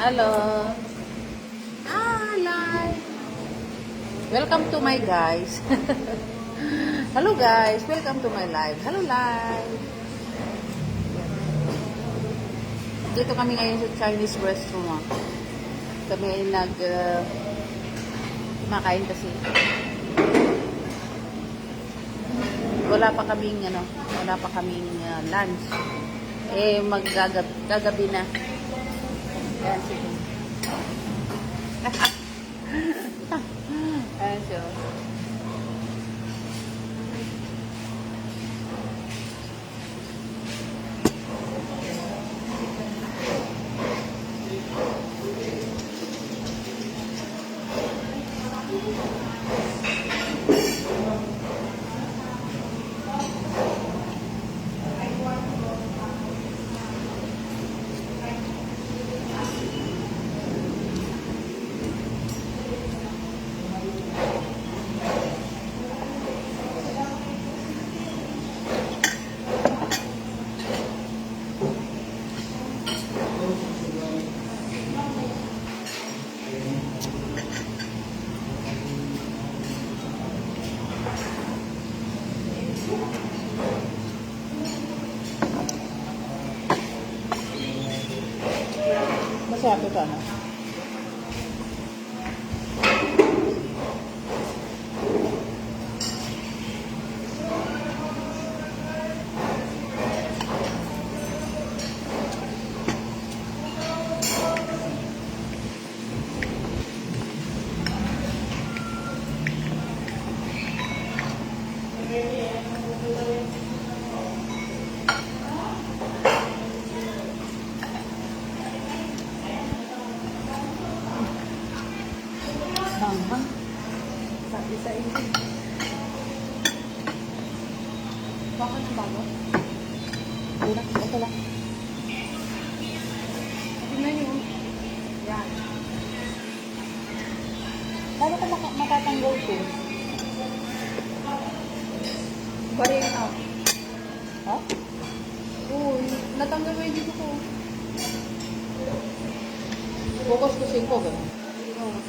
Hello. Live. Welcome to my guys. Hello guys, welcome to my live. Hello live. Dito kami ngayon sa Chinese restaurant. Kami ay kumakain kasi. Wala pa kaming lunch. Gagabi na. Ayan, sige. Ayan siya. Masarap ito, ano? Hanghang. Sabi sa inyo. Bakit ang bago? Ito lang. Tingnan nyo. Yan. Paano ko matatanggal ito? Barin out. Ha? Oo, natanggal mo yung dito ko. Focus ko 5, gano'n. Oo.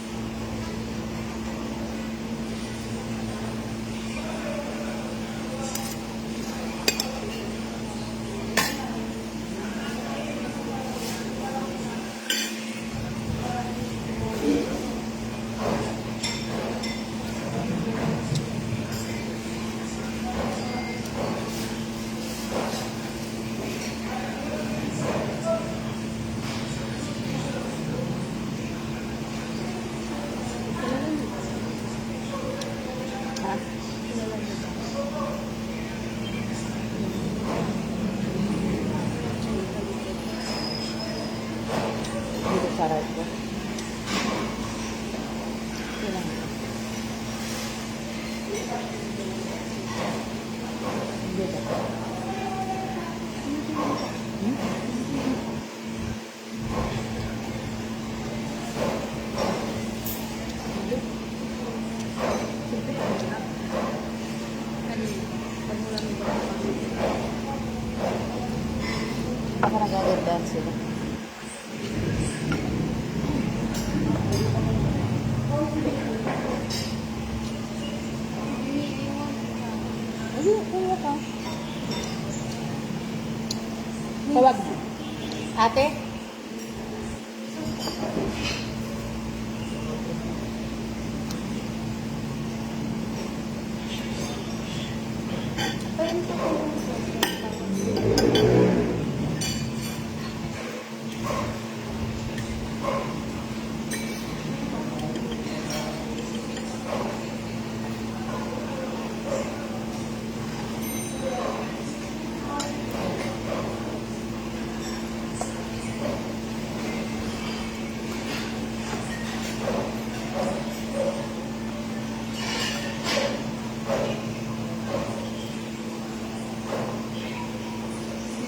Sarap ko. Ilang ito. Dito. Baka nagagandaan sila. Tawag. Ate?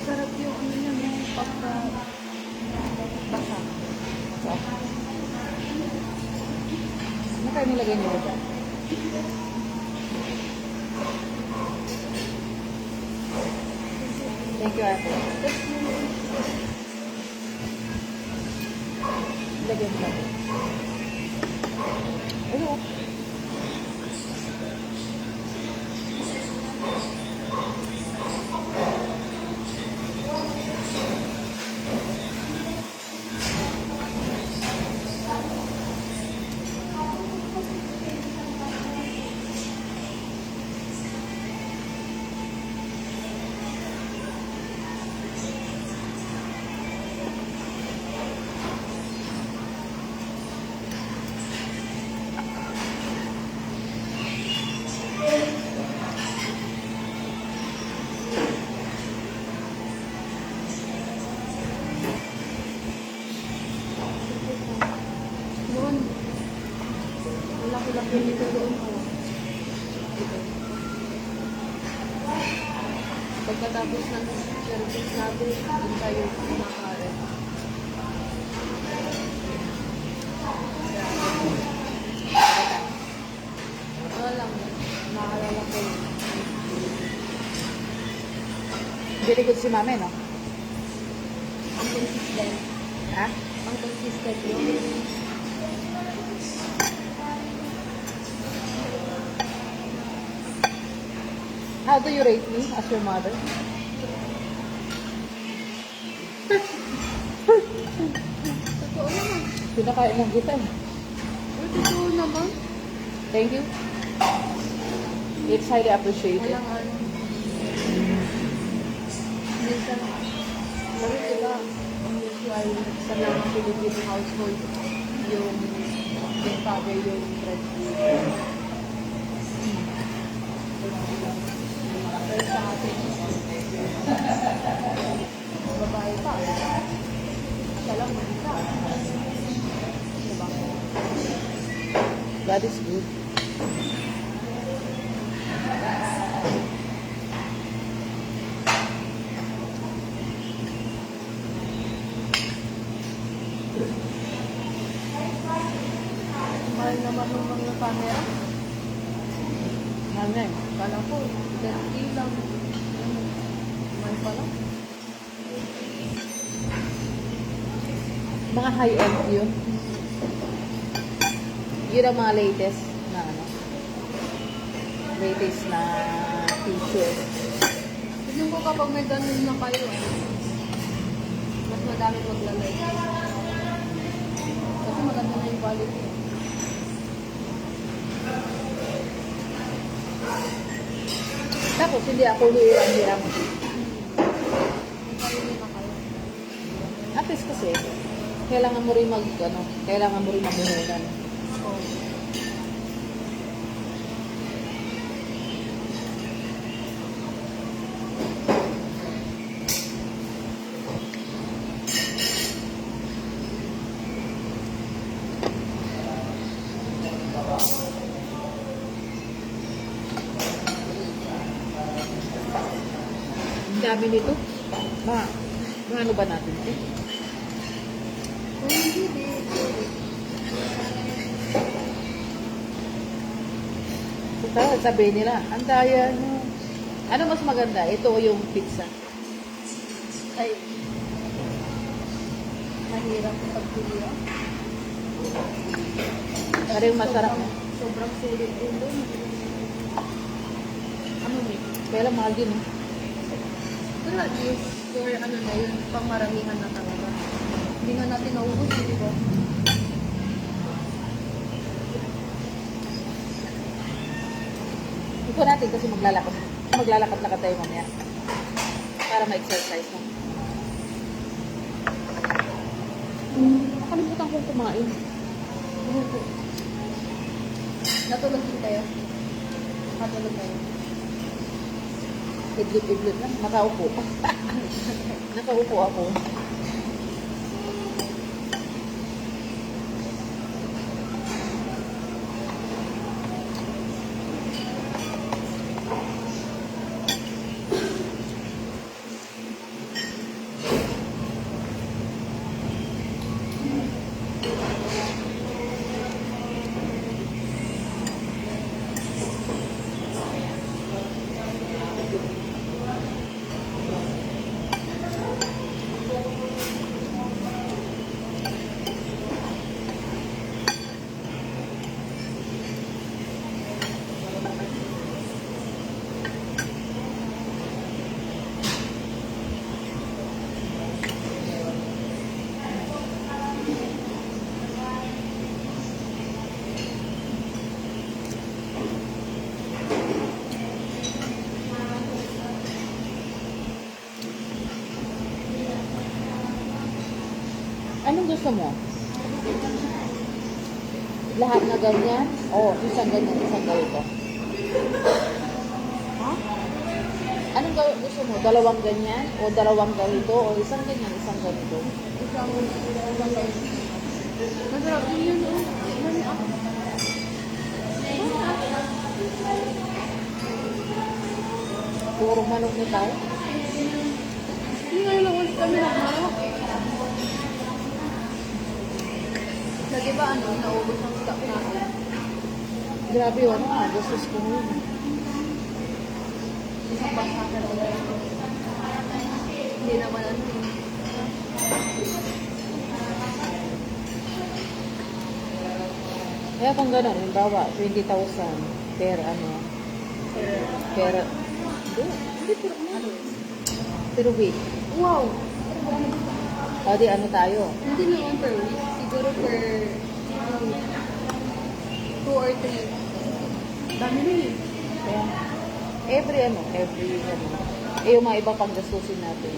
Sarap yung ano yun, yung pagka-basa. Ano kayo nilagay nyo dyan? Thank you, Ate. Lagyan mo lang. Ayun. Doon. Laki-laki nito doon. Pagkatapos ng service natin, doon tayo kumakain. Wala lang. Naalala ko yun. Very good si mami, no? Ang consistent. Ha? Ang consistent yun. How do you rate me as your mother? Totoo naman. Pinakain lang kita. Totoo naman. Thank you. It's highly appreciated. Walang ano. Minsan, sabi diba, ang usual sa mga Filipino household, yung father yung breadwinner. Pero sa atin, babae pa. Siya lang mag-isa. Diba? That is good. Mahal naman ng mga camera. Mahal nga eh. Kala ko, 10K lang. Mahal pala. Mga high-end yun. Yun ang mga latest na ano. Latest na feature. Tignan ko kapag may ganun na kayo, mas madami maglalay. Kasi maganda na yung quality. Tapos hindi ako hirang-hirang. Yung quality na kayo. At least kasi, kailangan mo rin kailangan mo rin mamuhunan. Oh. Ang dami nito. Ano ba natin ito? Kung hindi, Tapos sabihin nila, ang daya nyo. Ano mas maganda? Ito o yung pizza? ay, mahirap pagpilihan. Parang masarap. Sobrang sulit din doon. Ano ni? Kaya lang mahal din. Pero at least, for ano na yun, pang maramihan na talaga. Hindi nga natin naubos, di ba? Ito natin kasi maglalakad. Maglalakad-lakad tayo mamaya. Para ma-exercise mo. Nakalimutan kong kumain. Natulog din tayo. Nakatulog tayo. Idlit-idlit lang. Nakaupo. Nakaupo ako. gusto mo? Lahat na ganyan? O, isang ganyan, isang ganito. Ha? Anong gusto mo? Dalawang ganyan? O dalawang ganito? O isang ganyan, isang ganito? Isang kayo. Masarap din yun, oh. Mami, ah. Puro manok ni tayo? Hindi ngayon lang ulit kami nagmarok. Na diba ano, naubos ang stock natin. Grabe yun, gastos ko yun. Isang bangsa ka lang. Hindi naman ano. Kaya kung gano'n, halimbawa, 20,000 per ano, per, hindi per, Ano? per week. Wow! O di ano tayo? Hindi naman per week. Siguro per 2 or 3. Dami na eh. Kaya, every ano, eh yung mga ibang panggastusin natin.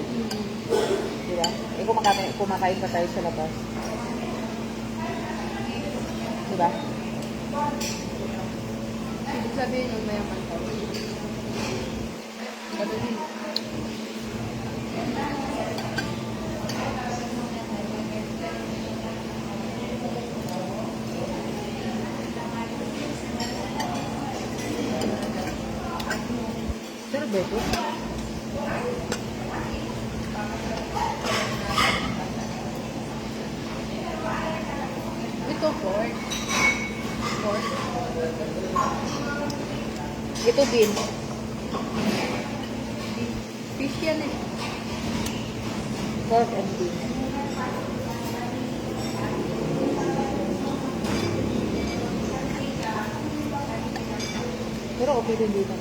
Di ba? Eh kumakain pa tayo sa labas. Di ba? Ibig sabihin yung mayaman tayo. Ganun din. Sarap ba ito? Ito pork. Pork. Ito bean. Fish yan eh. Pork and bean. Pero okay din dito.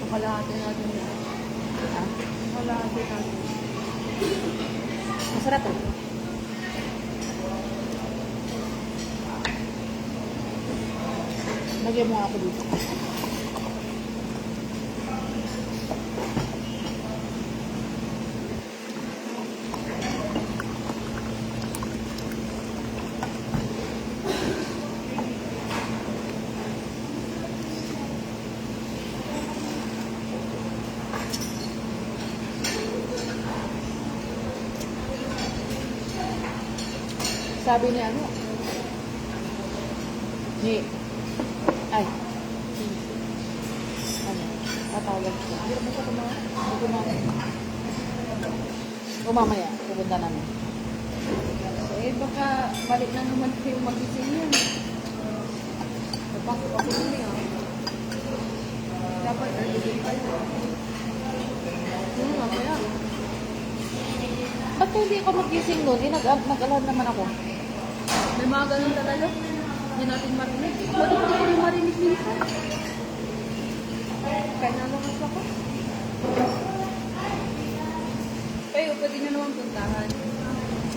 Nakalahati natin yan. Ha? Nakalahati natin. Masarap eh. Lagyan mo nga ako dito. Sabi ni ano? Ay. Ano? Tatawag ko. Hindi mo siya kumain. Hindi kumain. O mamaya, pupunta namin. Eh, baka balik na naman kayo magising yan. Napasok ako nila ah. Dapat early din kayo. Mamaya. Ba't hindi ka magising nun? Eh, nag-alarm naman ako. May mga ganun talaga. Hindi natin marinig. Wala ko ko rin marinig minsan. Kaya nalakas ako. Kayo, pwede nyo naman puntahan.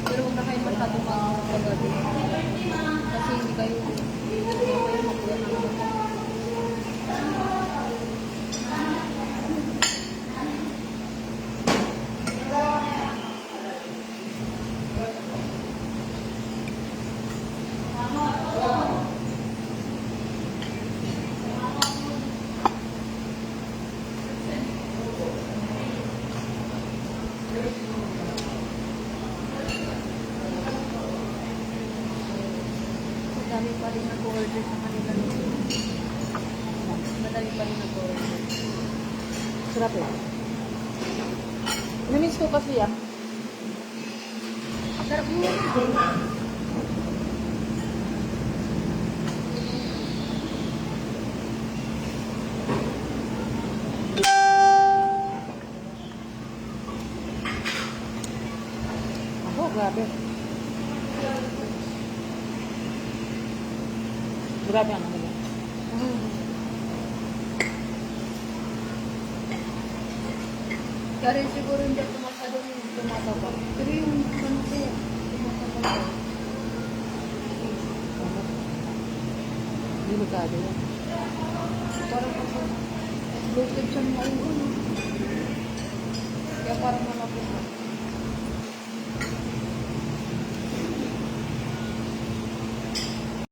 Pero huwag na kayo masyadong pagabi. Kasi hindi kayo makuha na naman. Madami pa rin nag-order sa kanila. Madami pa rin nag-order. Sarap eh. Namiss ko kasi yan. Sarap mo. Ako, grabe. Grabe ang ano yan. Kaya siguro hindi ako masyadong tumataba. Pero yung ano ko, tumataba ko. Delikado yan. Parang kasi bloated siya mga ulo. Kaya parang malapot na.